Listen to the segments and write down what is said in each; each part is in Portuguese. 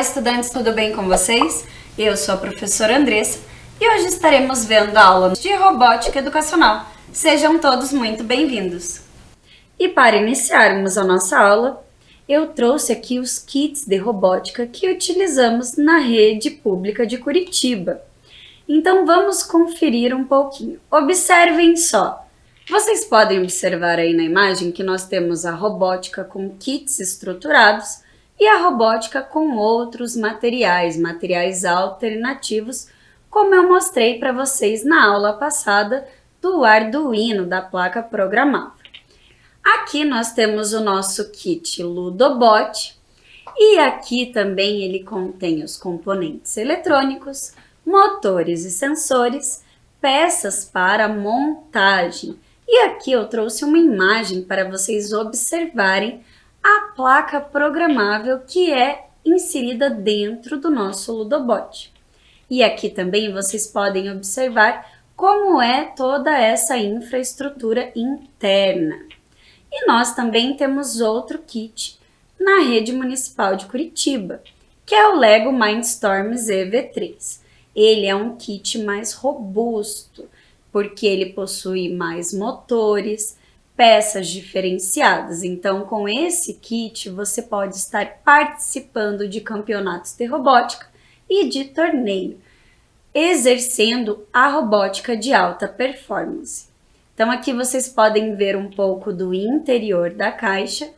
estudantes, tudo bem com vocês? Eu sou a professora Andressa e hoje estaremos vendo a aula de robótica educacional. Sejam todos muito bem-vindos! E para iniciarmos a nossa aula, eu trouxe aqui os kits de robótica que utilizamos na rede pública de Curitiba. Então vamos conferir um pouquinho. Observem só! Vocês podem observar aí na imagem que nós temos a robótica com kits estruturados e a robótica com outros materiais alternativos, como eu mostrei para vocês na aula passada do Arduino, da placa programável. Aqui nós temos o nosso kit Ludobot e aqui também ele contém os componentes eletrônicos, motores e sensores, peças para montagem. E aqui eu trouxe uma imagem para vocês observarem a placa programável que é inserida dentro do nosso Ludobot. E aqui também vocês podem observar como é toda essa infraestrutura interna. E nós também temos outro kit na rede municipal de Curitiba, que é o Lego Mindstorm ZV3. Ele é um kit mais robusto, porque ele possui mais motores, peças diferenciadas. Então, com esse kit, você pode estar participando de campeonatos de robótica e de torneio, exercendo a robótica de alta performance. Então, aqui vocês podem ver um pouco do interior da caixa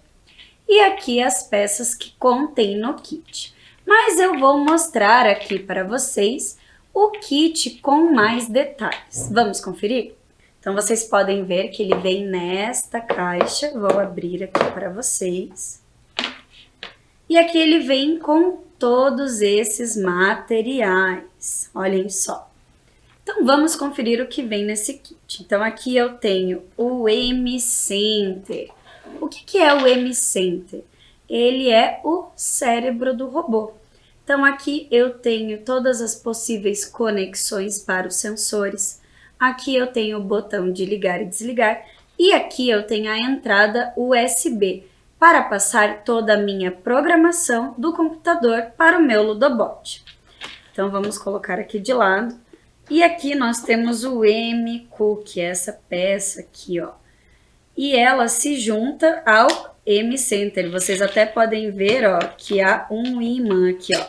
e aqui as peças que contém no kit. Mas eu vou mostrar aqui para vocês o kit com mais detalhes. Vamos conferir? Então, vocês podem ver que ele vem nesta caixa. Vou abrir aqui para vocês. E aqui ele vem com todos esses materiais. Olhem só. Então, vamos conferir o que vem nesse kit. Então, aqui eu tenho o M-Center. O que é o M-Center? Ele é o cérebro do robô. Então, aqui eu tenho todas as possíveis conexões para os sensores. Aqui eu tenho o botão de ligar e desligar. E aqui eu tenho a entrada USB para passar toda a minha programação do computador para o meu Ludobot. Então, vamos colocar aqui de lado. E aqui nós temos o M-Cook, essa peça aqui, ó. E ela se junta ao M-Center. Vocês até podem ver, ó, que há um ímã aqui, ó.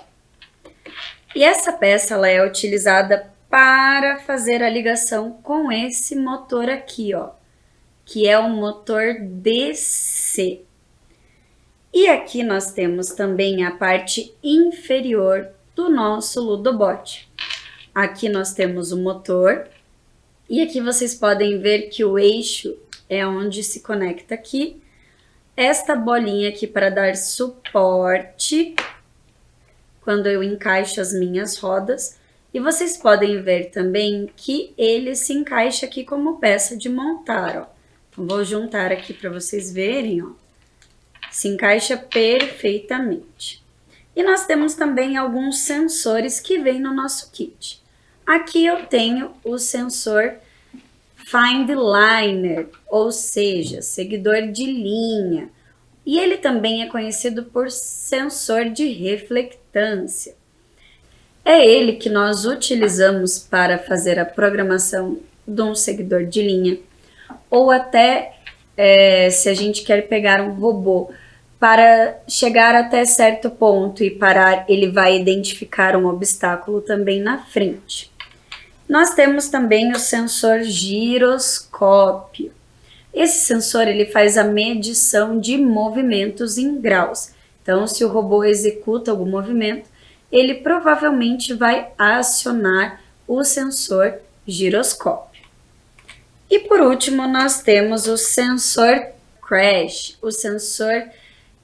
E essa peça, ela é utilizada para fazer a ligação com esse motor aqui, ó, que é o motor DC. E aqui nós temos também a parte inferior do nosso Ludobot. Aqui nós temos o motor e aqui vocês podem ver que o eixo é onde se conecta aqui. Esta bolinha aqui para dar suporte quando eu encaixo as minhas rodas. E vocês podem ver também que ele se encaixa aqui como peça de montar, ó. Então, vou juntar aqui para vocês verem, ó. Se encaixa perfeitamente. E nós temos também alguns sensores que vêm no nosso kit. Aqui eu tenho o sensor Find Liner, ou seja, seguidor de linha. E ele também é conhecido por sensor de reflectância. É ele que nós utilizamos para fazer a programação de um seguidor de linha, ou até se a gente quer pegar um robô para chegar até certo ponto e parar, ele vai identificar um obstáculo também na frente. Nós temos também o sensor giroscópio. Esse sensor ele faz a medição de movimentos em graus. Então, se o robô executa algum movimento, ele provavelmente vai acionar o sensor giroscópio. E por último, nós temos o sensor crash, o sensor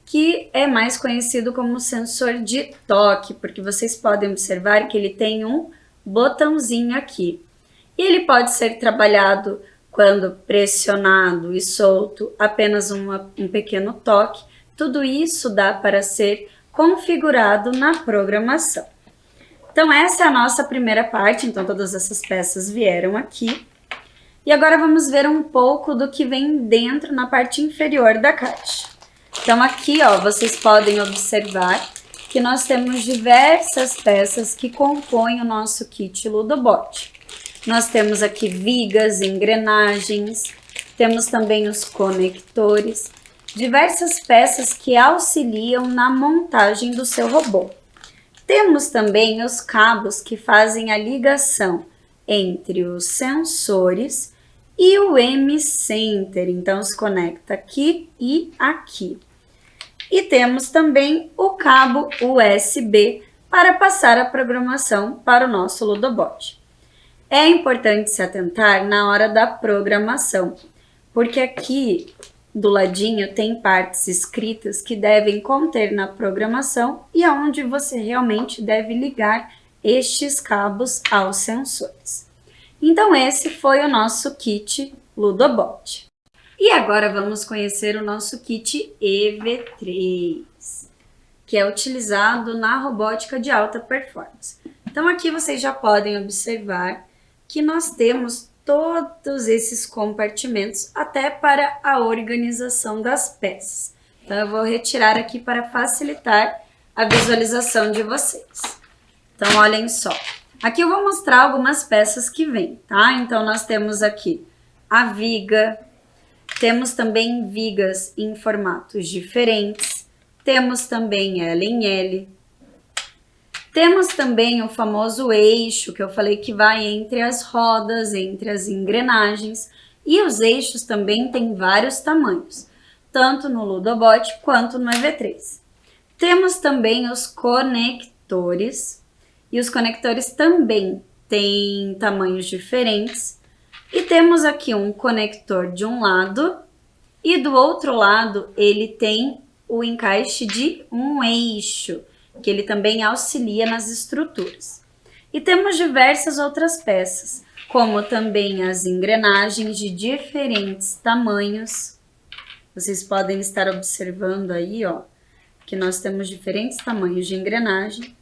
que é mais conhecido como sensor de toque, porque vocês podem observar que ele tem um botãozinho aqui. E ele pode ser trabalhado quando pressionado e solto, apenas um pequeno toque. Tudo isso dá para ser configurado na programação. Então, essa é a nossa primeira parte. Então, todas essas peças vieram aqui. E agora vamos ver um pouco do que vem dentro na parte inferior da caixa. Então aqui, ó, vocês podem observar que nós temos diversas peças que compõem o nosso kit Ludobot. Nós temos aqui vigas, engrenagens, temos também os conectores, diversas peças que auxiliam na montagem do seu robô. Temos também os cabos que fazem a ligação entre os sensores e o M-Center, então se conecta aqui e aqui. E temos também o cabo USB para passar a programação para o nosso Ludobot. É importante se atentar na hora da programação, porque aqui do ladinho tem partes escritas que devem conter na programação e aonde você realmente deve ligar estes cabos aos sensores. Então esse foi o nosso kit Ludobot. E agora vamos conhecer o nosso kit EV3, que é utilizado na robótica de alta performance. Então aqui vocês já podem observar que nós temos todos esses compartimentos até para a organização das peças. Então eu vou retirar aqui para facilitar a visualização de vocês. Então olhem só, aqui eu vou mostrar algumas peças que vêm, tá? Então nós temos aqui a viga, temos também vigas em formatos diferentes, temos também L em L, temos também o famoso eixo, que eu falei que vai entre as rodas, entre as engrenagens, e os eixos também têm vários tamanhos, tanto no Ludobot quanto no EV3. Temos também os conectores, e os conectores também têm tamanhos diferentes, e temos aqui um conector de um lado, e do outro lado ele tem o encaixe de um eixo, que ele também auxilia nas estruturas. E temos diversas outras peças, como também as engrenagens de diferentes tamanhos. Vocês podem estar observando aí, ó, que nós temos diferentes tamanhos de engrenagem.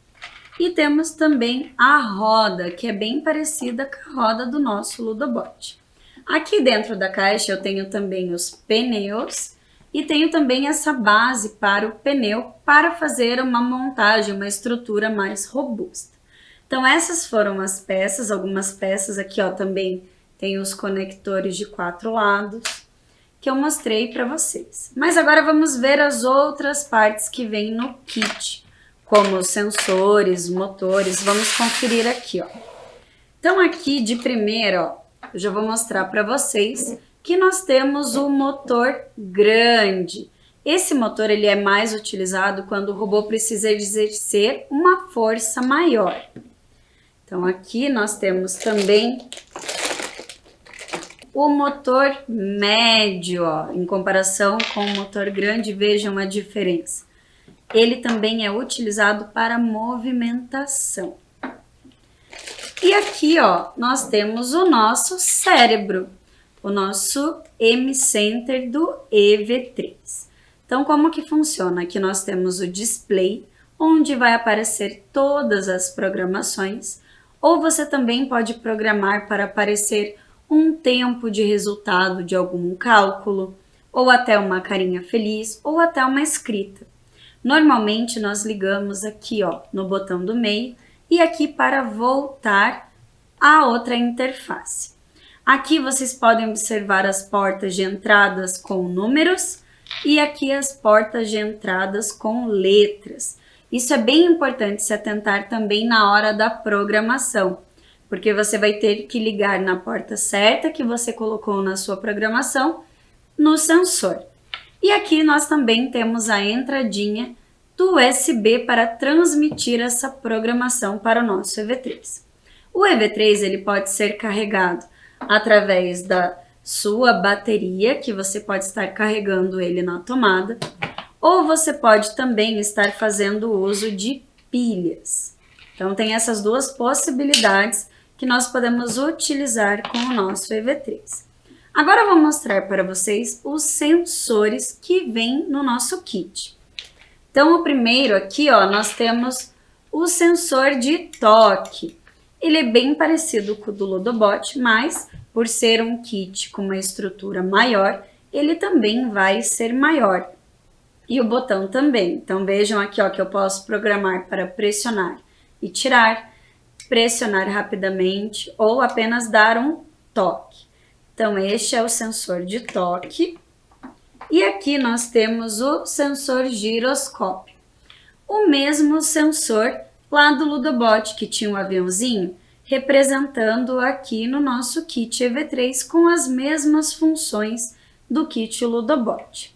E temos também a roda, que é bem parecida com a roda do nosso Ludobot. Aqui dentro da caixa eu tenho também os pneus, e tenho também essa base para o pneu para fazer uma montagem, uma estrutura mais robusta. Então essas foram as peças, algumas peças aqui ó, também tem os conectores de 4 lados que eu mostrei para vocês. Mas agora vamos ver as outras partes que vêm no kit, como os sensores, motores, vamos conferir aqui ó. Então aqui de primeira ó, eu já vou mostrar para vocês que nós temos o motor grande. Esse motor ele é mais utilizado quando o robô precisa exercer uma força maior. Então aqui nós temos também o motor médio, ó, em comparação com o motor grande, vejam a diferença. Ele também é utilizado para movimentação. E aqui, ó, nós temos o nosso cérebro, o nosso M-Center do EV3. Então, como que funciona? Aqui nós temos o display, onde vai aparecer todas as programações, ou você também pode programar para aparecer um tempo de resultado de algum cálculo, ou até uma carinha feliz, ou até uma escrita. Normalmente, nós ligamos aqui, ó, no botão do meio, e aqui para voltar a outra interface. Aqui vocês podem observar as portas de entradas com números e aqui as portas de entradas com letras. Isso é bem importante se atentar também na hora da programação, porque você vai ter que ligar na porta certa que você colocou na sua programação no sensor. E aqui nós também temos a entradinha do USB para transmitir essa programação para o nosso EV3. O EV3 ele pode ser carregado através da sua bateria, que você pode estar carregando ele na tomada, ou você pode também estar fazendo uso de pilhas. Então tem essas duas possibilidades que nós podemos utilizar com o nosso EV3. Agora eu vou mostrar para vocês os sensores que vêm no nosso kit. Então o primeiro aqui, ó, nós temos o sensor de toque. Ele é bem parecido com o do Ludobot, mas por ser um kit com uma estrutura maior, ele também vai ser maior. e o botão também. Então vejam aqui, ó, que eu posso programar para pressionar e tirar, pressionar rapidamente ou apenas dar um toque. Então este é o sensor de toque. E aqui nós temos o sensor giroscópio. O mesmo sensor lá do Ludobot, que tinha um aviãozinho, representando aqui no nosso kit EV3 com as mesmas funções do kit Ludobot.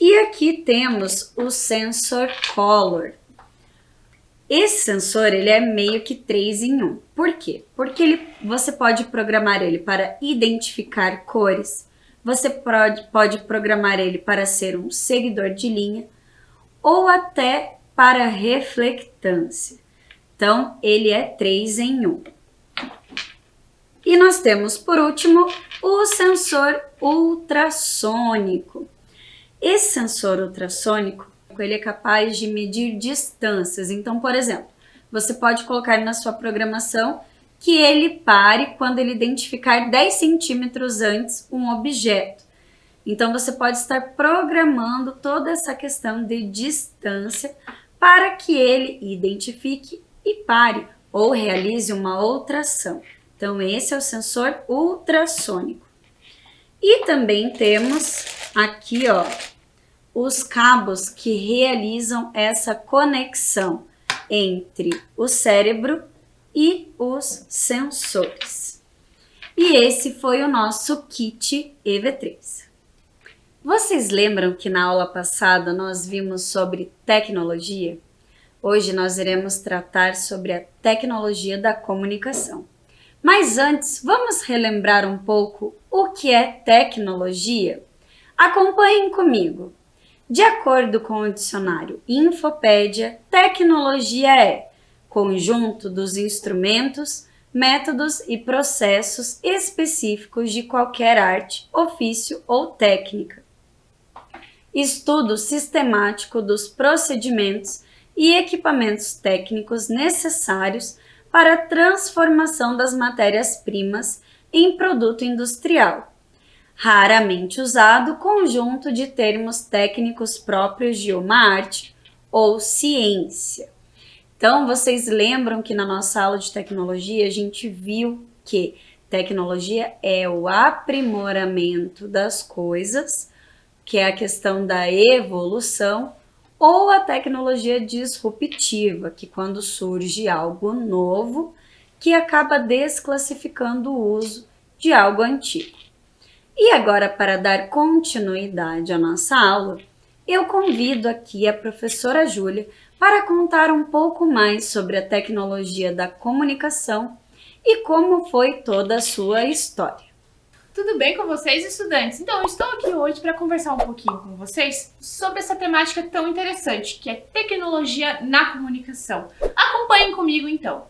E aqui temos o sensor Color. Esse sensor ele é meio que 3 em 1. Por quê? Porque você pode programar ele para identificar cores, você pode programar ele para ser um seguidor de linha ou até para reflectância. Então, ele é 3 em 1. E nós temos, por último, o sensor ultrassônico. Esse sensor ultrassônico, ele é capaz de medir distâncias. Então, por exemplo, você pode colocar na sua programação que ele pare quando ele identificar 10 centímetros antes um objeto. Então, você pode estar programando toda essa questão de distância para que ele identifique e pare ou realize uma outra ação. Então, esse é o sensor ultrassônico. E também temos aqui, ó, os cabos que realizam essa conexão entre o cérebro e os sensores. E esse foi o nosso kit EV3. Vocês lembram que na aula passada nós vimos sobre tecnologia? Hoje nós iremos tratar sobre a tecnologia da comunicação. Mas antes, vamos relembrar um pouco o que é tecnologia? Acompanhem comigo. De acordo com o dicionário Infopédia, tecnologia é conjunto dos instrumentos, métodos e processos específicos de qualquer arte, ofício ou técnica. Estudo sistemático dos procedimentos e equipamentos técnicos necessários para a transformação das matérias-primas em produto industrial. Raramente usado conjunto de termos técnicos próprios de uma arte ou ciência. Então, vocês lembram que na nossa aula de tecnologia a gente viu que tecnologia é o aprimoramento das coisas, que é a questão da evolução, ou a tecnologia disruptiva, que quando surge algo novo, que acaba desclassificando o uso de algo antigo. E agora, para dar continuidade à nossa aula, eu convido aqui a professora Júlia para contar um pouco mais sobre a tecnologia da comunicação e como foi toda a sua história. Tudo bem com vocês, estudantes? Então, eu estou aqui hoje para conversar um pouquinho com vocês sobre essa temática tão interessante, que é tecnologia na comunicação. Acompanhem comigo, então.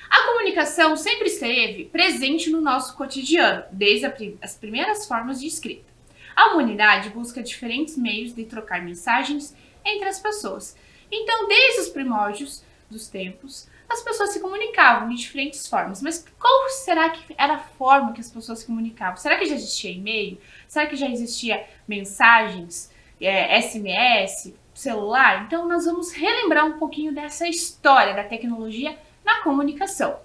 A comunicação sempre esteve presente no nosso cotidiano, desde as primeiras formas de escrita. A humanidade busca diferentes meios de trocar mensagens entre as pessoas. Então, desde os primórdios dos tempos, as pessoas se comunicavam de diferentes formas. Mas qual será que era a forma que as pessoas se comunicavam? Será que já existia e-mail? Será que já existia mensagens, SMS, celular? Então, nós vamos relembrar um pouquinho dessa história da tecnologia na comunicação.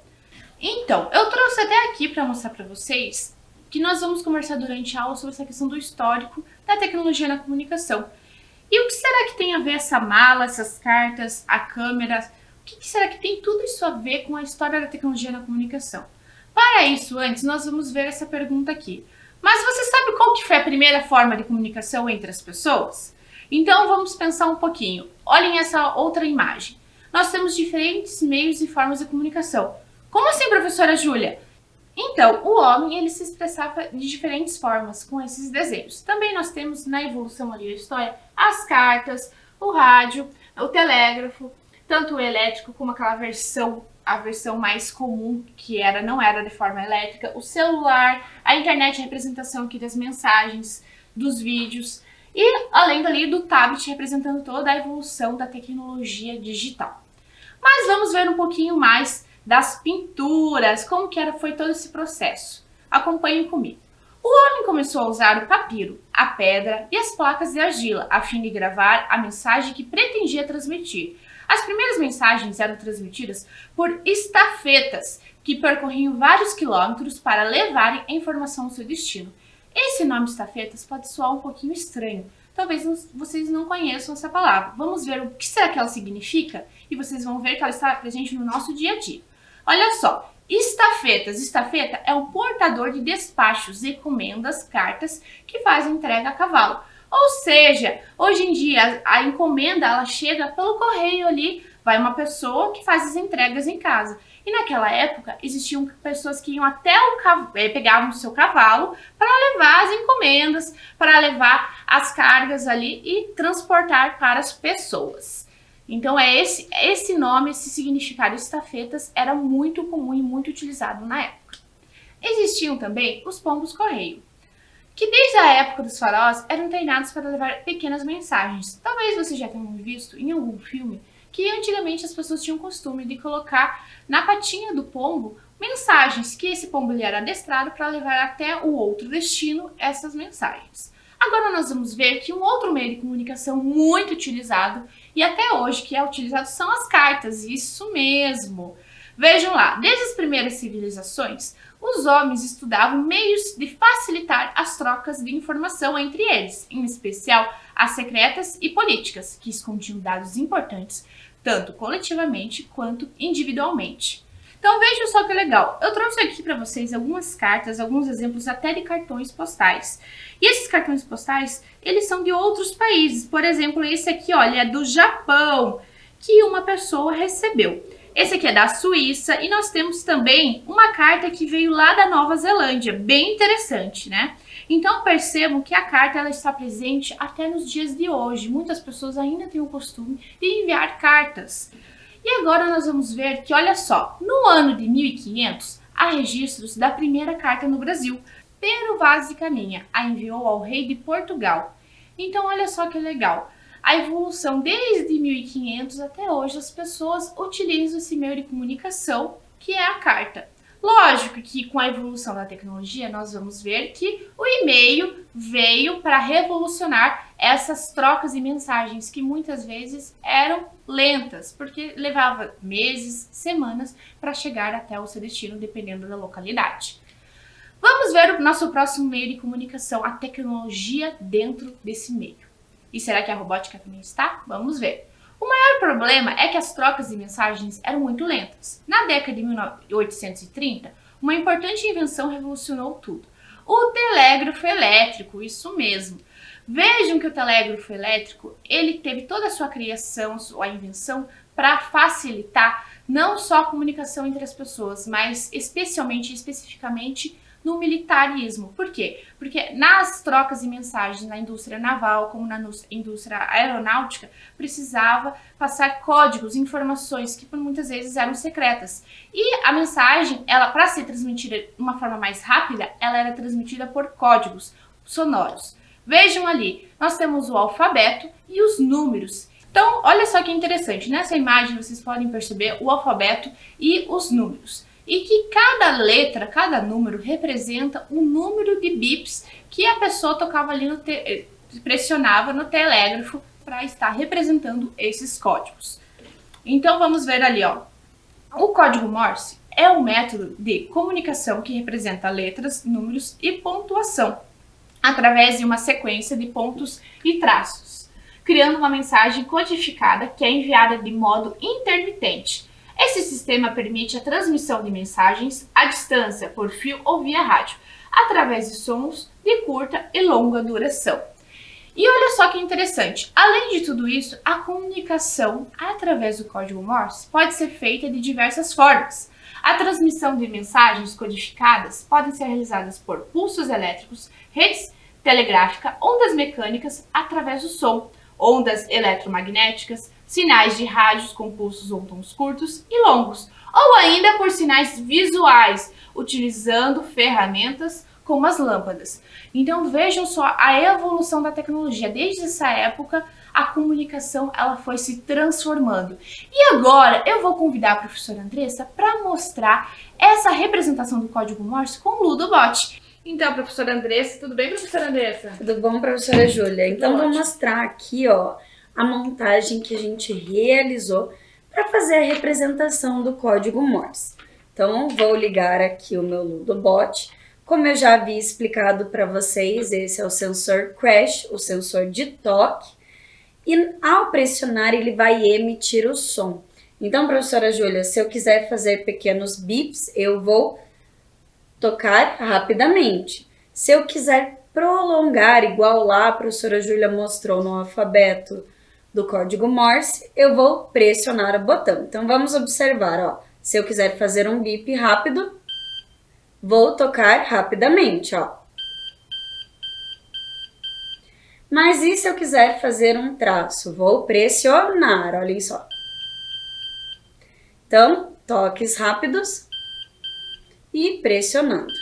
Então, eu trouxe até aqui para mostrar para vocês que nós vamos conversar durante a aula sobre essa questão do histórico da tecnologia na comunicação. E o que será que tem a ver essa mala, essas cartas, a câmera? O que será que tem tudo isso a ver com a história da tecnologia na comunicação? Para isso, antes, nós vamos ver essa pergunta aqui. Mas você sabe qual que foi a primeira forma de comunicação entre as pessoas? Então, vamos pensar um pouquinho. Olhem essa outra imagem. Nós temos diferentes meios e formas de comunicação. Como assim, professora Júlia? Então, o homem ele se expressava de diferentes formas com esses desenhos. Também nós temos na evolução ali da história as cartas, o rádio, o telégrafo, tanto o elétrico como aquela versão, a versão mais comum que não era de forma elétrica, o celular, a internet, a representação aqui das mensagens, dos vídeos e além dali do tablet representando toda a evolução da tecnologia digital. Mas vamos ver um pouquinho mais das pinturas, como que foi todo esse processo. Acompanhem comigo. O homem começou a usar o papiro, a pedra e as placas de argila, a fim de gravar a mensagem que pretendia transmitir. As primeiras mensagens eram transmitidas por estafetas, que percorriam vários quilômetros para levarem a informação ao seu destino. Esse nome estafetas pode soar um pouquinho estranho. Talvez vocês não conheçam essa palavra. Vamos ver o que será que ela significa e vocês vão ver que ela está presente no nosso dia a dia. Olha só, estafetas. Estafeta é um portador de despachos, encomendas, cartas que fazem entrega a cavalo. Ou seja, hoje em dia a encomenda ela chega pelo correio ali, vai uma pessoa que faz as entregas em casa. E naquela época existiam pessoas que iam até pegavam o seu cavalo para levar as encomendas, para levar as cargas ali e transportar para as pessoas. Então esse nome, esse significado estafetas era muito comum e muito utilizado na época. Existiam também os pombos-correio, que desde a época dos faraós eram treinados para levar pequenas mensagens. Talvez você já tenha visto em algum filme que antigamente as pessoas tinham o costume de colocar na patinha do pombo mensagens, que esse pombo ele era adestrado para levar até o outro destino essas mensagens. Agora nós vamos ver que um outro meio de comunicação muito utilizado e até hoje que é utilizado são as cartas, isso mesmo. Vejam lá, desde as primeiras civilizações, os homens estudavam meios de facilitar as trocas de informação entre eles, em especial as secretas e políticas, que escondiam dados importantes, tanto coletivamente quanto individualmente. Então vejam só que legal, eu trouxe aqui para vocês algumas cartas, alguns exemplos até de cartões postais. E esses cartões postais, eles são de outros países. Por exemplo, esse aqui, olha, é do Japão, que uma pessoa recebeu. Esse aqui é da Suíça e nós temos também uma carta que veio lá da Nova Zelândia, bem interessante, né? Então percebam que a carta ela está presente até nos dias de hoje. Muitas pessoas ainda têm o costume de enviar cartas. E agora nós vamos ver que, olha só, no ano de 1500, há registros da primeira carta no Brasil. Pero Vaz de Caminha a enviou ao rei de Portugal. Então olha só que legal. A evolução desde 1500 até hoje, as pessoas utilizam esse meio de comunicação, que é a carta. Lógico que com a evolução da tecnologia, nós vamos ver que o e-mail veio para revolucionar essas trocas de mensagens que muitas vezes eram lentas, porque levava meses, semanas para chegar até o seu destino, dependendo da localidade. Vamos ver o nosso próximo meio de comunicação, a tecnologia dentro desse meio. E será que a robótica também está? Vamos ver. O maior problema é que as trocas de mensagens eram muito lentas. Na década de 1830, uma importante invenção revolucionou tudo. O telégrafo elétrico, isso mesmo. Vejam que o telégrafo elétrico, ele teve toda a sua criação, sua invenção, para facilitar não só a comunicação entre as pessoas, mas especificamente no militarismo. Por quê? Porque nas trocas de mensagens na indústria naval, como na indústria aeronáutica, precisava passar códigos, informações que por muitas vezes eram secretas. E a mensagem, ela para ser transmitida de uma forma mais rápida, ela era transmitida por códigos sonoros. Vejam ali, nós temos o alfabeto e os números. Então, olha só que interessante, nessa imagem vocês podem perceber o alfabeto e os números. E que cada letra, cada número representa um número de bips que a pessoa tocava ali pressionava no telégrafo para estar representando esses códigos. Então vamos ver ali, ó. O código Morse é um método de comunicação que representa letras, números e pontuação através de uma sequência de pontos e traços, criando uma mensagem codificada que é enviada de modo intermitente. Esse sistema permite a transmissão de mensagens à distância, por fio ou via rádio, através de sons de curta e longa duração. E olha só que interessante, além de tudo isso, a comunicação através do código Morse pode ser feita de diversas formas. A transmissão de mensagens codificadas podem ser realizadas por pulsos elétricos, redes telegráficas, ondas mecânicas através do som, ondas eletromagnéticas, sinais de rádios com pulsos ou tons curtos e longos, ou ainda por sinais visuais, utilizando ferramentas como as lâmpadas. Então vejam só a evolução da tecnologia. Desde essa época, a comunicação ela foi se transformando. E agora eu vou convidar a professora Andressa para mostrar essa representação do código Morse com o Ludobot. Então, professora Andressa, tudo bem, professora Andressa? Tudo bom, professora Júlia? Então, vou mostrar aqui, ó, a montagem que a gente realizou para fazer a representação do código Morse. Então, vou ligar aqui o meu Ludobot. Como eu já havia explicado para vocês, esse é o sensor crash, o sensor de toque. E ao pressionar, ele vai emitir o som. Então, professora Júlia, se eu quiser fazer pequenos bips, eu vou tocar rapidamente. Se eu quiser prolongar, igual lá a professora Júlia mostrou no alfabeto do código Morse, eu vou pressionar o botão. Então, vamos observar, ó. Se eu quiser fazer um bip rápido, vou tocar rapidamente, ó. Mas e se eu quiser fazer um traço? Vou pressionar, olhem só. Então, toques rápidos e pressionando.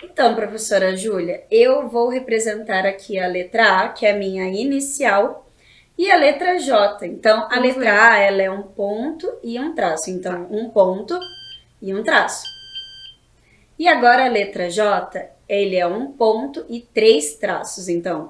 Então, professora Júlia, eu vou representar aqui a letra A, que é a minha inicial, e a letra J. Então, a letra A, ela é um ponto e um traço. Então, um ponto e um traço. E agora a letra J, ele é um ponto e 3 traços, então.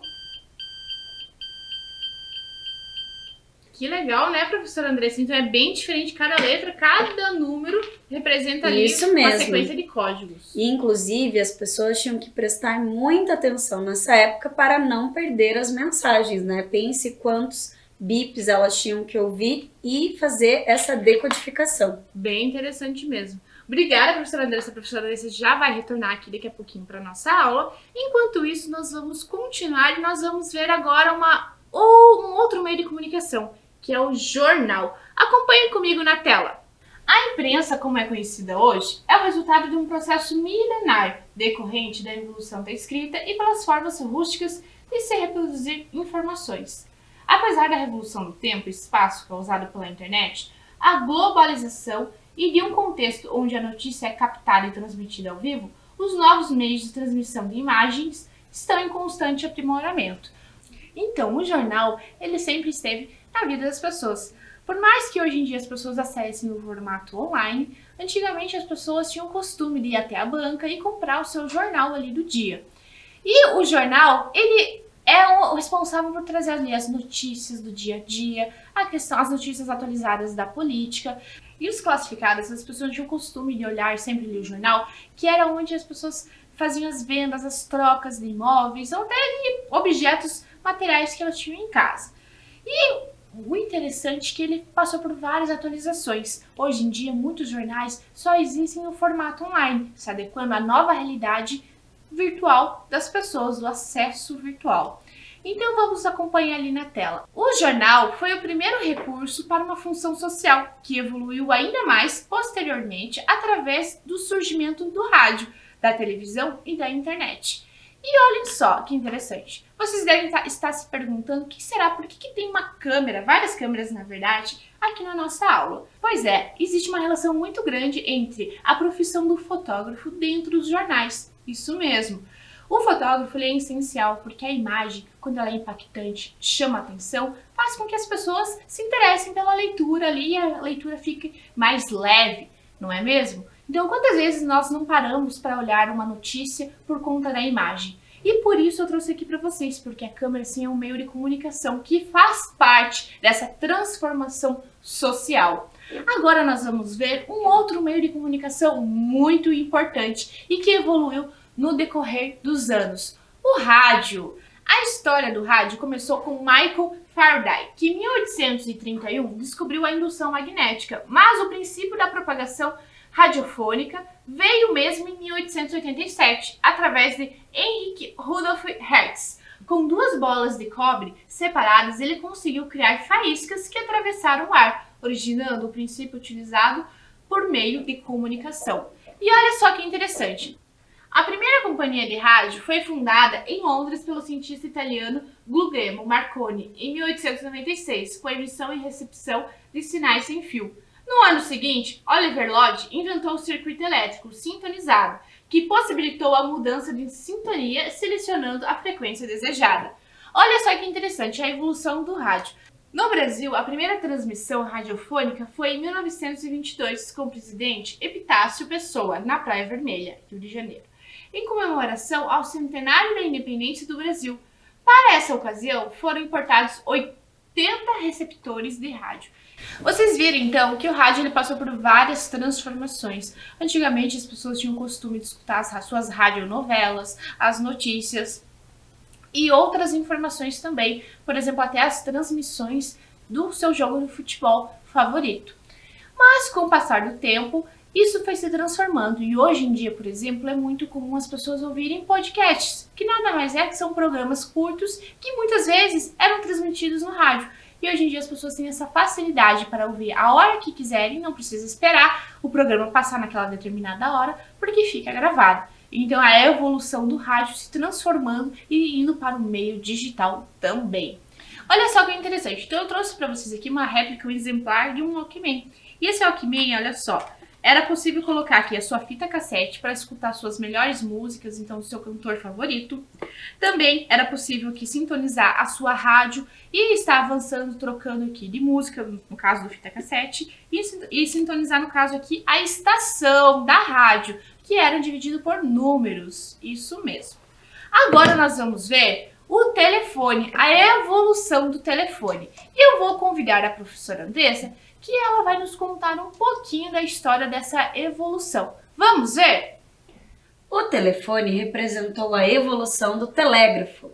Que legal, né, professora Andressa? Então é bem diferente cada letra, cada número representa ali uma sequência de códigos. E, inclusive, as pessoas tinham que prestar muita atenção nessa época para não perder as mensagens, né? Pense quantos bips elas tinham que ouvir e fazer essa decodificação. Bem interessante mesmo. Obrigada, professora Andressa. A professora Andressa já vai retornar aqui daqui a pouquinho para a nossa aula. Enquanto isso, nós vamos continuar e nós vamos ver agora um outro meio de comunicação, que é o jornal. Acompanhe comigo na tela. A imprensa, como é conhecida hoje, é o resultado de um processo milenar decorrente da evolução da escrita e pelas formas rústicas de se reproduzir informações. Apesar da revolução do tempo e espaço causada pela internet, a globalização e de um contexto onde a notícia é captada e transmitida ao vivo, os novos meios de transmissão de imagens estão em constante aprimoramento. Então, o jornal, ele sempre esteve na vida das pessoas. Por mais que hoje em dia as pessoas acessem o formato online, antigamente as pessoas tinham o costume de ir até a banca e comprar o seu jornal ali do dia. E o jornal, ele é o responsável por trazer ali as notícias do dia a dia, as notícias atualizadas da política. E os classificados, as pessoas tinham o costume de olhar sempre ali o jornal, que era onde as pessoas faziam as vendas, as trocas de imóveis, ou até de objetos materiais que elas tinham em casa. E o interessante é que ele passou por várias atualizações. Hoje em dia, muitos jornais só existem no formato online, se adequando à nova realidade virtual das pessoas, do acesso virtual. Então vamos acompanhar ali na tela. O jornal foi o primeiro recurso para uma função social, que evoluiu ainda mais posteriormente através do surgimento do rádio, da televisão e da internet. E olhem só que interessante. Vocês devem estar se perguntando por que tem uma câmera, várias câmeras na verdade, aqui na nossa aula. Pois é, existe uma relação muito grande entre a profissão do fotógrafo dentro dos jornais. Isso mesmo. O fotógrafo ele é essencial porque a imagem, quando ela é impactante, chama a atenção, faz com que as pessoas se interessem pela leitura ali e a leitura fique mais leve, não é mesmo? Então, quantas vezes nós não paramos para olhar uma notícia por conta da imagem? E por isso eu trouxe aqui para vocês, porque a câmera sim é um meio de comunicação que faz parte dessa transformação social. Agora nós vamos ver um outro meio de comunicação muito importante e que evoluiu no decorrer dos anos, o rádio. A história do rádio começou com Michael Faraday, que em 1831 descobriu a indução magnética, mas o princípio da propagação radiofônica veio mesmo em 1887, através de Heinrich Rudolf Hertz. Com duas bolas de cobre separadas, ele conseguiu criar faíscas que atravessaram o ar, originando o princípio utilizado por meio de comunicação. E olha só que interessante. A primeira companhia de rádio foi fundada em Londres pelo cientista italiano Guglielmo Marconi em 1896, com emissão e recepção de sinais sem fio. No ano seguinte, Oliver Lodge inventou o circuito elétrico sintonizado, que possibilitou a mudança de sintonia selecionando a frequência desejada. Olha só que interessante a evolução do rádio. No Brasil, a primeira transmissão radiofônica foi em 1922 com o presidente Epitácio Pessoa, na Praia Vermelha, Rio de Janeiro. em comemoração ao centenário da independência do Brasil. Para essa ocasião, foram importados 80 receptores de rádio. Vocês viram então que o rádio ele passou por várias transformações. Antigamente as pessoas tinham o costume de escutar as suas radionovelas, as notícias e outras informações também, por exemplo, até as transmissões do seu jogo de futebol favorito. Mas com o passar do tempo, isso foi se transformando e hoje em dia, por exemplo, é muito comum as pessoas ouvirem podcasts, que nada mais é que são programas curtos que muitas vezes eram transmitidos no rádio. E hoje em dia as pessoas têm essa facilidade para ouvir a hora que quiserem, não precisa esperar o programa passar naquela determinada hora, porque fica gravado. Então a evolução do rádio se transformando e indo para o meio digital também. Olha só que interessante, então eu trouxe para vocês aqui uma réplica, um exemplar de um Walkman. E esse Walkman, olha só, era possível colocar aqui a sua fita cassete para escutar suas melhores músicas, então o seu cantor favorito. Também era possível aqui sintonizar a sua rádio e estar avançando, trocando aqui de música, no caso do fita cassete, e sintonizar, no caso aqui, a estação da rádio, que era dividido por números, isso mesmo. Agora nós vamos ver o telefone, a evolução do telefone. E eu vou convidar a professora Andressa, que ela vai nos contar um pouquinho da história dessa evolução. Vamos ver? O telefone representou a evolução do telégrafo.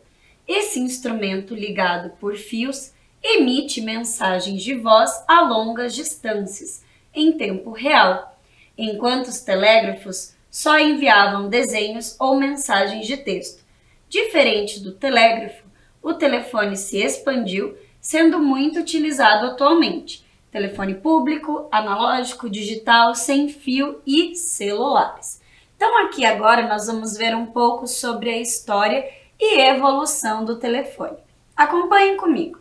Esse instrumento ligado por fios emite mensagens de voz a longas distâncias, em tempo real, enquanto os telégrafos só enviavam desenhos ou mensagens de texto. Diferente do telégrafo, o telefone se expandiu, sendo muito utilizado atualmente. Telefone público, analógico, digital, sem fio e celulares. Então aqui agora nós vamos ver um pouco sobre a história e evolução do telefone. Acompanhem comigo.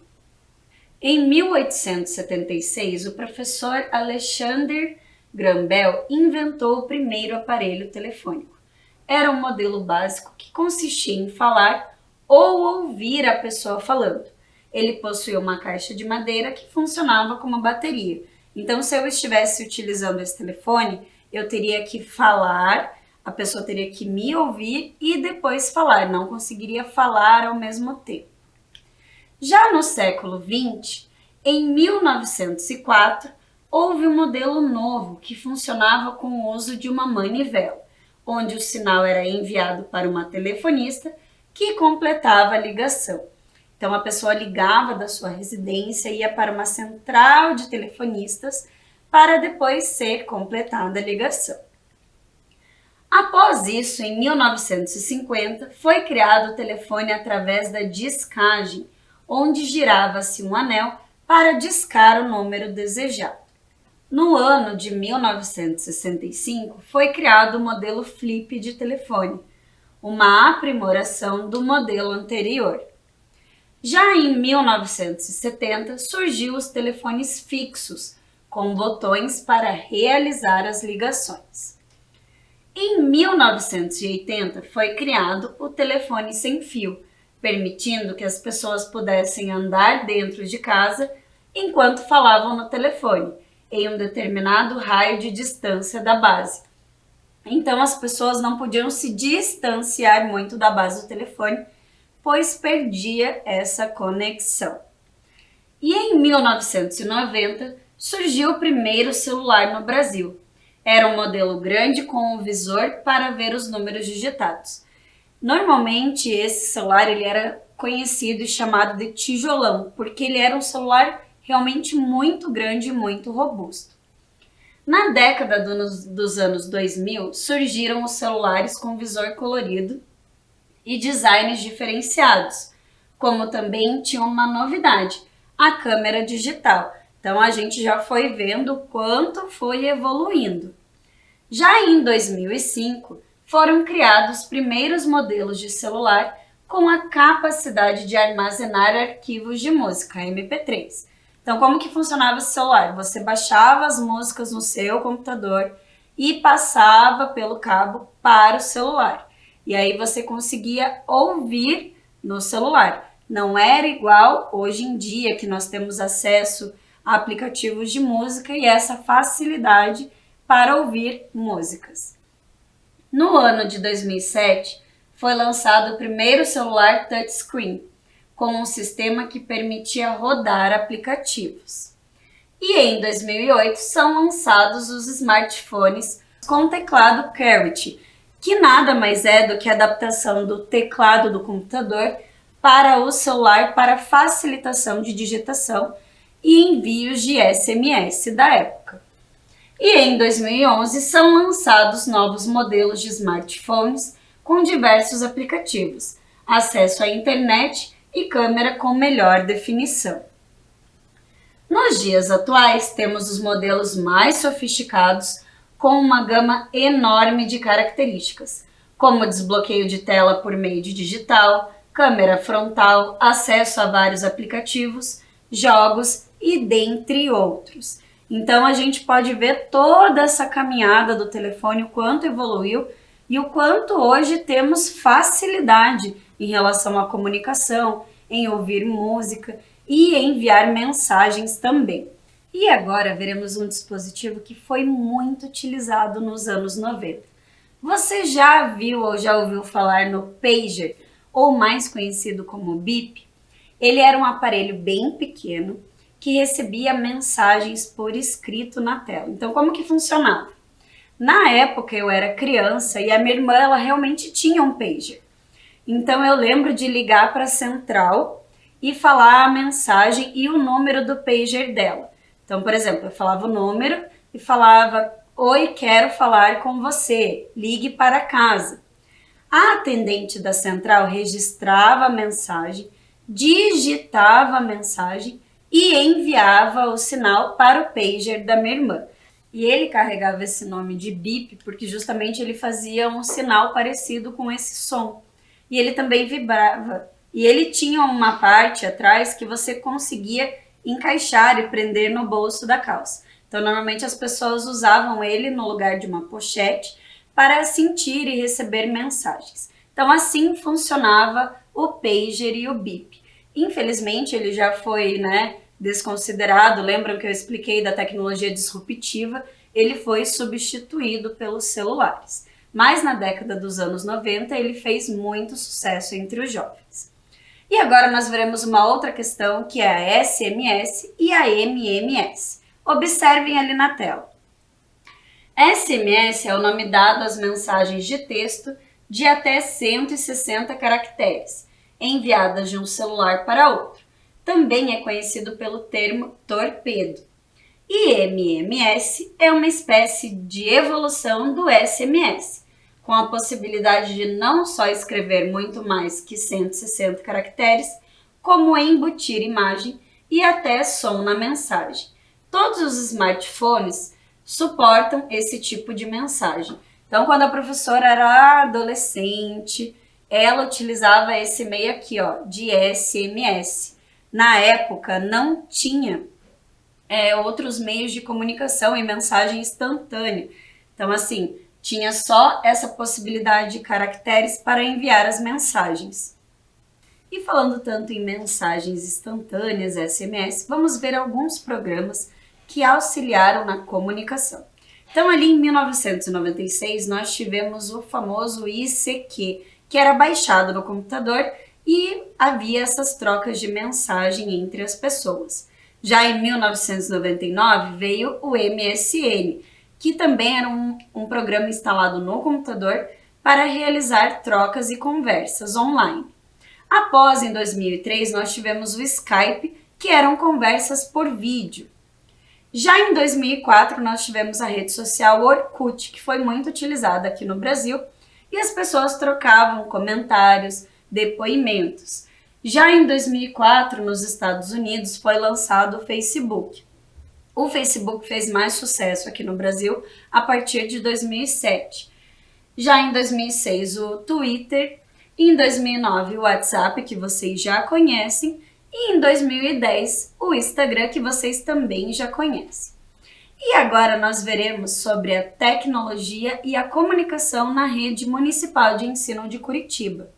Em 1876, o professor Alexander Graham Bell inventou o primeiro aparelho telefônico. Era um modelo básico que consistia em falar ou ouvir a pessoa falando. Ele possuía uma caixa de madeira que funcionava como bateria. Então, se eu estivesse utilizando esse telefone, eu teria que falar, a pessoa teria que me ouvir e depois falar, não conseguiria falar ao mesmo tempo. Já no século XX, em 1904, houve um modelo novo que funcionava com o uso de uma manivela, onde o sinal era enviado para uma telefonista que completava a ligação. Então, a pessoa ligava da sua residência, ia para uma central de telefonistas para depois ser completada a ligação. Após isso, em 1950, foi criado o telefone através da discagem, onde girava-se um anel para discar o número desejado. No ano de 1965, foi criado o modelo flip de telefone, uma aprimoração do modelo anterior. Já em 1970, surgiu os telefones fixos, com botões para realizar as ligações. Em 1980, foi criado o telefone sem fio, permitindo que as pessoas pudessem andar dentro de casa enquanto falavam no telefone, em um determinado raio de distância da base. Então, as pessoas não podiam se distanciar muito da base do telefone, pois perdia essa conexão. E em 1990 surgiu o primeiro celular no Brasil. Era um modelo grande com um visor para ver os números digitados. Normalmente esse celular ele era conhecido e chamado de tijolão, porque ele era um celular realmente muito grande e muito robusto. Na década dos anos 2000 surgiram os celulares com visor colorido e designs diferenciados, como também tinha uma novidade, a câmera digital. Então a gente já foi vendo o quanto foi evoluindo. Já em 2005, foram criados os primeiros modelos de celular com a capacidade de armazenar arquivos de música, MP3. Então, como que funcionava esse celular? Você baixava as músicas no seu computador e passava pelo cabo para o celular. E aí você conseguia ouvir no celular. Não era igual hoje em dia que nós temos acesso a aplicativos de música e essa facilidade para ouvir músicas. No ano de 2007, foi lançado o primeiro celular touchscreen, com um sistema que permitia rodar aplicativos. E em 2008 são lançados os smartphones com teclado QWERTY, que nada mais é do que a adaptação do teclado do computador para o celular para facilitação de digitação e envios de SMS da época. E em 2011 são lançados novos modelos de smartphones com diversos aplicativos, acesso à internet e câmera com melhor definição. Nos dias atuais, temos os modelos mais sofisticados com uma gama enorme de características, como desbloqueio de tela por meio de digital, câmera frontal, acesso a vários aplicativos, jogos e dentre outros. Então a gente pode ver toda essa caminhada do telefone, o quanto evoluiu e o quanto hoje temos facilidade em relação à comunicação, em ouvir música e enviar mensagens também. E agora veremos um dispositivo que foi muito utilizado nos anos 90. Você já viu ou já ouviu falar no pager, ou mais conhecido como bip? Ele era um aparelho bem pequeno que recebia mensagens por escrito na tela. Então, como que funcionava? Na época eu era criança e a minha irmã ela realmente tinha um pager. Então eu lembro de ligar para a central e falar a mensagem e o número do pager dela. Então, por exemplo, eu falava o número e falava: "Oi, quero falar com você, ligue para casa". A atendente da central registrava a mensagem, digitava a mensagem e enviava o sinal para o pager da minha irmã. E ele carregava esse nome de bip porque justamente ele fazia um sinal parecido com esse som. E ele também vibrava. E ele tinha uma parte atrás que você conseguia encaixar e prender no bolso da calça. Então, normalmente as pessoas usavam ele no lugar de uma pochete para sentir e receber mensagens. Então, assim funcionava o pager e o bip. Infelizmente, ele já foi, desconsiderado. Lembram que eu expliquei da tecnologia disruptiva? Ele foi substituído pelos celulares. Mas na década dos anos 90, ele fez muito sucesso entre os jovens. E agora nós veremos uma outra questão, que é a SMS e a MMS. Observem ali na tela. SMS é o nome dado às mensagens de texto de até 160 caracteres, enviadas de um celular para outro. Também é conhecido pelo termo torpedo. E MMS é uma espécie de evolução do SMS, com a possibilidade de não só escrever muito mais que 160 caracteres, como embutir imagem e até som na mensagem. Todos os smartphones suportam esse tipo de mensagem. Então, quando a professora era adolescente, ela utilizava esse meio aqui, de SMS. Na época, não tinha outros meios de comunicação e mensagem instantânea. Então, assim, tinha só essa possibilidade de caracteres para enviar as mensagens. E falando tanto em mensagens instantâneas, SMS, vamos ver alguns programas que auxiliaram na comunicação. Então, ali em 1996, nós tivemos o famoso ICQ, que era baixado no computador e havia essas trocas de mensagem entre as pessoas. Já em 1999 veio o MSN, que também era um programa instalado no computador para realizar trocas e conversas online. Após, em 2003, nós tivemos o Skype, que eram conversas por vídeo. Já em 2004, nós tivemos a rede social Orkut, que foi muito utilizada aqui no Brasil, e as pessoas trocavam comentários, depoimentos. Já em 2004, nos Estados Unidos, foi lançado o Facebook. O Facebook fez mais sucesso aqui no Brasil a partir de 2007. Já em 2006, o Twitter. Em 2009, o WhatsApp, que vocês já conhecem. E em 2010, o Instagram, que vocês também já conhecem. E agora nós veremos sobre a tecnologia e a comunicação na rede municipal de ensino de Curitiba.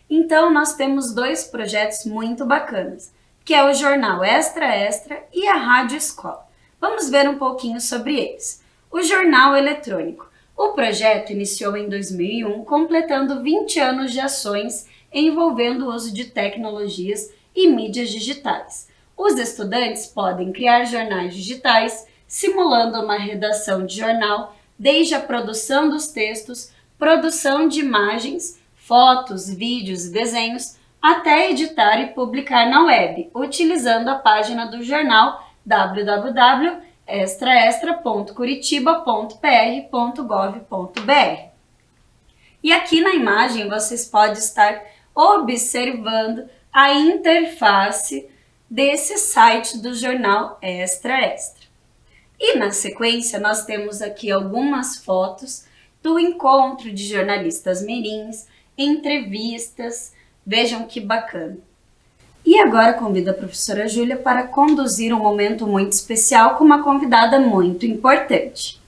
Então, nós temos dois projetos muito bacanas, que é o Jornal Extra Extra e a Rádio Escola. Vamos ver um pouquinho sobre eles. O jornal eletrônico. O projeto iniciou em 2001, completando 20 anos de ações envolvendo o uso de tecnologias e mídias digitais. Os estudantes podem criar jornais digitais, simulando uma redação de jornal, desde a produção dos textos, produção de imagens, fotos, vídeos e desenhos, até editar e publicar na web, utilizando a página do jornal www.extraextra.curitiba.pr.gov.br. E aqui na imagem vocês podem estar observando a interface desse site do jornal Extra Extra. E na sequência nós temos aqui algumas fotos do encontro de jornalistas mirins, entrevistas, vejam que bacana. E agora convido a professora Júlia para conduzir um momento muito especial com uma convidada muito importante.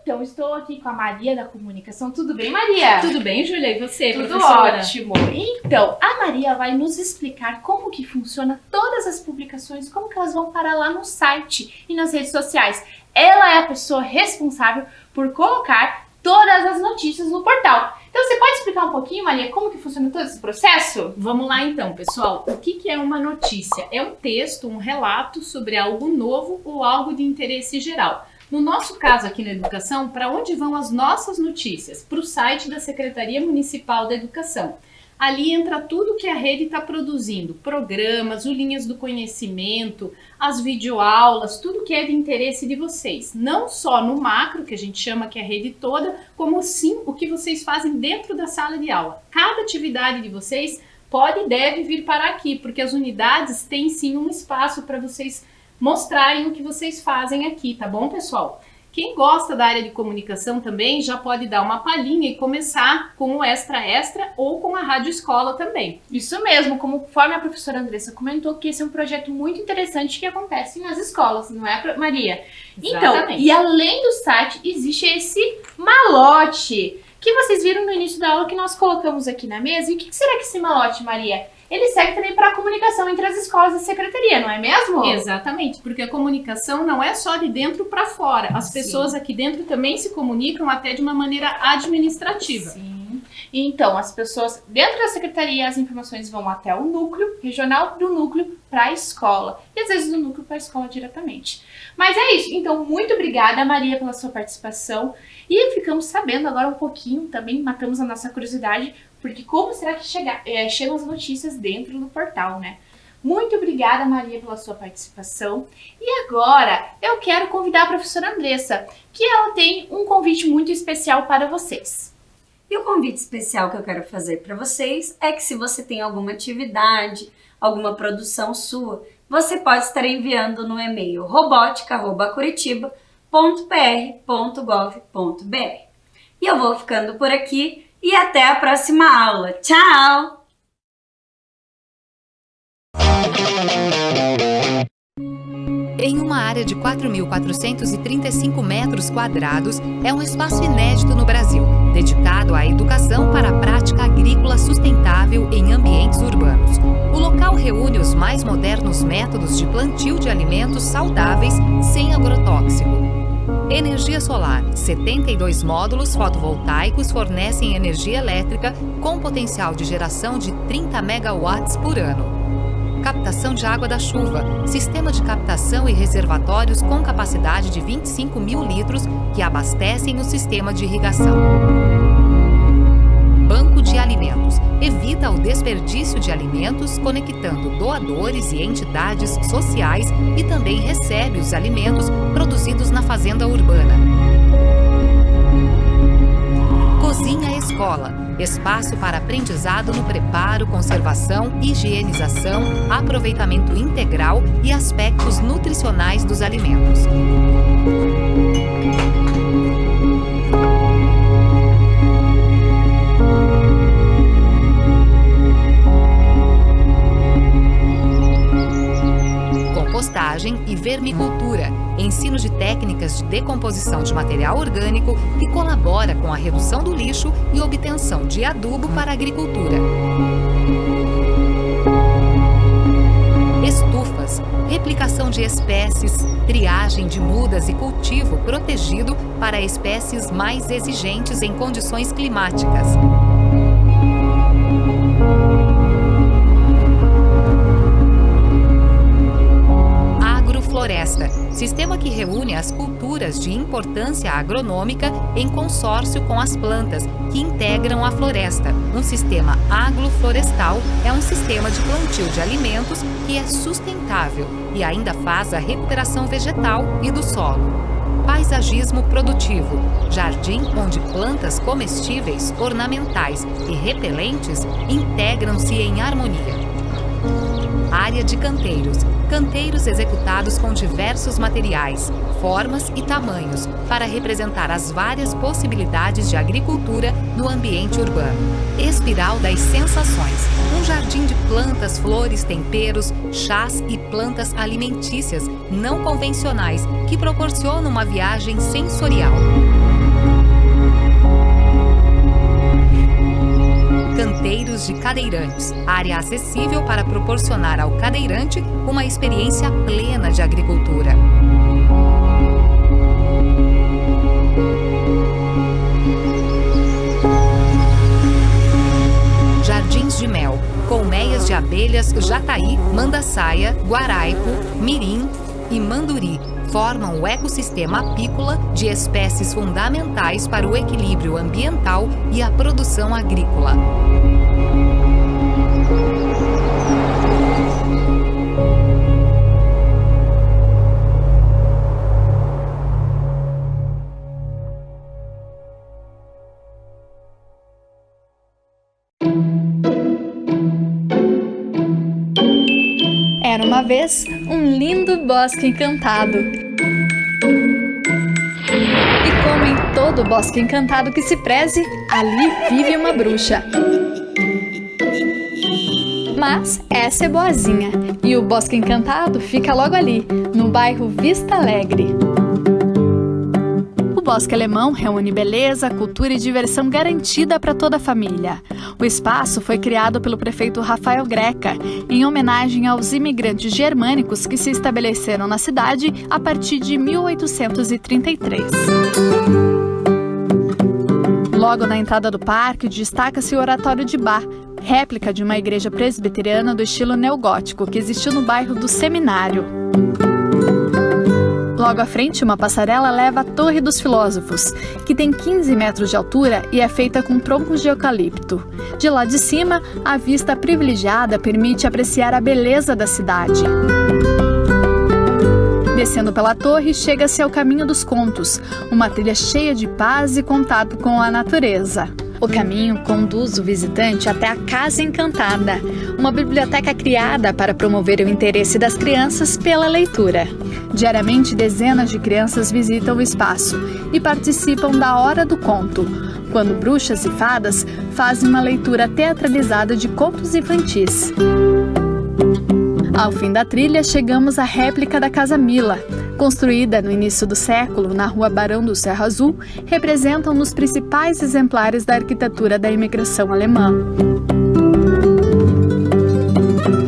Então, estou aqui com a Maria da Comunicação. Tudo bem, Maria? Tudo bem, Júlia? E você, Tudo professora? ótimo. Então, a Maria vai nos explicar como que funciona todas as publicações, como que elas vão parar lá no site e nas redes sociais. Ela é a pessoa responsável por colocar todas as notícias no portal. Então, você pode explicar um pouquinho, Maria, como que funciona todo esse processo? Vamos lá então, pessoal. O que é uma notícia? É um texto, um relato sobre algo novo ou algo de interesse geral. No nosso caso aqui na educação, para onde vão as nossas notícias? Para o site da Secretaria Municipal da Educação. Ali entra tudo que a rede está produzindo, programas, linhas do conhecimento, as videoaulas, tudo que é de interesse de vocês. Não só no macro, que a gente chama que é a rede toda, como sim o que vocês fazem dentro da sala de aula. Cada atividade de vocês pode e deve vir para aqui, porque as unidades têm sim um espaço para vocês mostrarem o que vocês fazem aqui, tá bom, pessoal? Quem gosta da área de comunicação também já pode dar uma palhinha e começar com o Extra Extra ou com a Rádio Escola também. Isso mesmo, conforme a professora Andressa comentou, que esse é um projeto muito interessante que acontece nas escolas, não é, Maria? Exatamente. Então, e além do site, existe esse malote que vocês viram no início da aula que nós colocamos aqui na mesa. E o que será que esse malote, Maria? Ele serve também para a comunicação entre as escolas e a secretaria, não é mesmo? Exatamente, porque a comunicação não é só de dentro para fora. As pessoas aqui dentro também se comunicam até de uma maneira administrativa. Sim. Então, as pessoas dentro da secretaria, as informações vão até o núcleo regional, do núcleo para a escola. E às vezes do núcleo para a escola diretamente. Mas é isso. Então, muito obrigada, Maria, pela sua participação. E ficamos sabendo agora um pouquinho, também matamos a nossa curiosidade, porque como será que chegam as notícias dentro do portal, né? Muito obrigada, Maria, pela sua participação. E agora eu quero convidar a professora Andressa, que ela tem um convite muito especial para vocês. E o convite especial que eu quero fazer para vocês é que se você tem alguma atividade, alguma produção sua, você pode estar enviando no e-mail robotica@curitiba.pr.gov.br. E eu vou ficando por aqui e até a próxima aula. Tchau! Em uma área de 4.435 metros quadrados, é um espaço inédito no Brasil, dedicado à educação para a prática agrícola sustentável em ambientes urbanos. O local reúne os mais modernos métodos de plantio de alimentos saudáveis sem agrotóxico. Energia solar. 72 módulos fotovoltaicos fornecem energia elétrica com potencial de geração de 30 megawatts por ano. Captação de água da chuva. Sistema de captação e reservatórios com capacidade de 25 mil litros que abastecem o sistema de irrigação. Banco de alimentos. Evita o desperdício de alimentos, conectando doadores e entidades sociais e também recebe os alimentos produzidos na fazenda urbana. Cozinha Escola. Espaço para aprendizado no preparo, conservação, higienização, aproveitamento integral e aspectos nutricionais dos alimentos. Compostagem e vermicultura. Ensino de técnicas de decomposição de material orgânico que colabora com a redução do lixo e obtenção de adubo para a agricultura. Estufas. Replicação de de espécies, triagem de mudas e cultivo protegido para espécies mais exigentes em condições climáticas. Agrofloresta, sistema que reúne as culturas de importância agronômica em consórcio com as plantas que integram a floresta. Um sistema agroflorestal é um sistema de plantio de alimentos que é sustentável e ainda faz a recuperação vegetal e do solo. Paisagismo produtivo, jardim onde plantas comestíveis, ornamentais e repelentes integram-se em harmonia. Área de canteiros. Canteiros executados com diversos materiais, formas e tamanhos para representar as várias possibilidades de agricultura no ambiente urbano. Espiral das sensações. Um jardim de plantas, flores, temperos, chás e plantas alimentícias não convencionais que proporcionam uma viagem sensorial. Canteiros de cadeirantes, área acessível para proporcionar ao cadeirante uma experiência plena de agricultura. Jardins de mel, colmeias de abelhas jataí, mandaçaia, guaraico, mirim e manduri, formam o ecossistema apícola de espécies fundamentais para o equilíbrio ambiental e a produção agrícola. Era uma vez um lindo bosque encantado. E como em todo bosque encantado que se preze, ali vive uma bruxa. Mas essa é boazinha, e o Bosque Encantado fica logo ali, no bairro Vista Alegre. O Bosque Alemão reúne beleza, cultura e diversão garantida para toda a família. O espaço foi criado pelo prefeito Rafael Greca, em homenagem aos imigrantes germânicos que se estabeleceram na cidade a partir de 1833. Logo na entrada do parque, destaca-se o Oratório de Bá, réplica de uma igreja presbiteriana do estilo neogótico que existiu no bairro do Seminário. Logo à frente, uma passarela leva à Torre dos Filósofos, que tem 15 metros de altura e é feita com troncos de eucalipto. De lá de cima, a vista privilegiada permite apreciar a beleza da cidade. Descendo pela torre, chega-se ao Caminho dos Contos, uma trilha cheia de paz e contato com a natureza. O caminho conduz o visitante até a Casa Encantada, uma biblioteca criada para promover o interesse das crianças pela leitura. Diariamente, dezenas de crianças visitam o espaço e participam da Hora do Conto, quando bruxas e fadas fazem uma leitura teatralizada de contos infantis. Ao fim da trilha, chegamos à réplica da Casa Mila. Construída no início do século, na rua Barão do Cerro Azul, representa um dos principais exemplares da arquitetura da imigração alemã.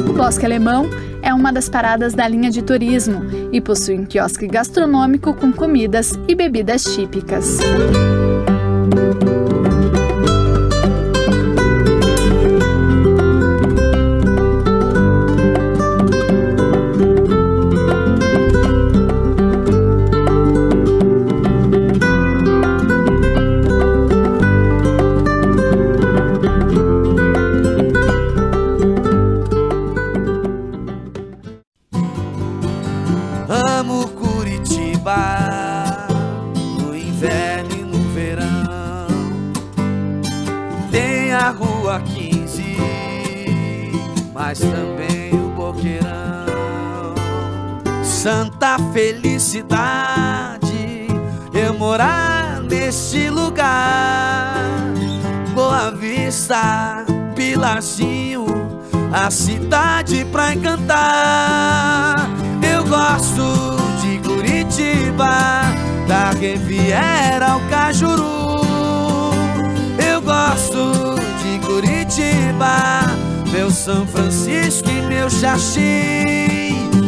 O Bosque Alemão é uma das paradas da linha de turismo e possui um quiosque gastronômico com comidas e bebidas típicas. Amo Curitiba, no inverno e no verão. Tem a Rua 15, mas também o Boqueirão. Santa felicidade eu morar neste lugar. Boa Vista, Pilarzinho, a cidade pra encantar. Eu gosto de Curitiba, da Riviera ao Cajuru. Eu gosto de Curitiba, meu São Francisco e meu Xaxim.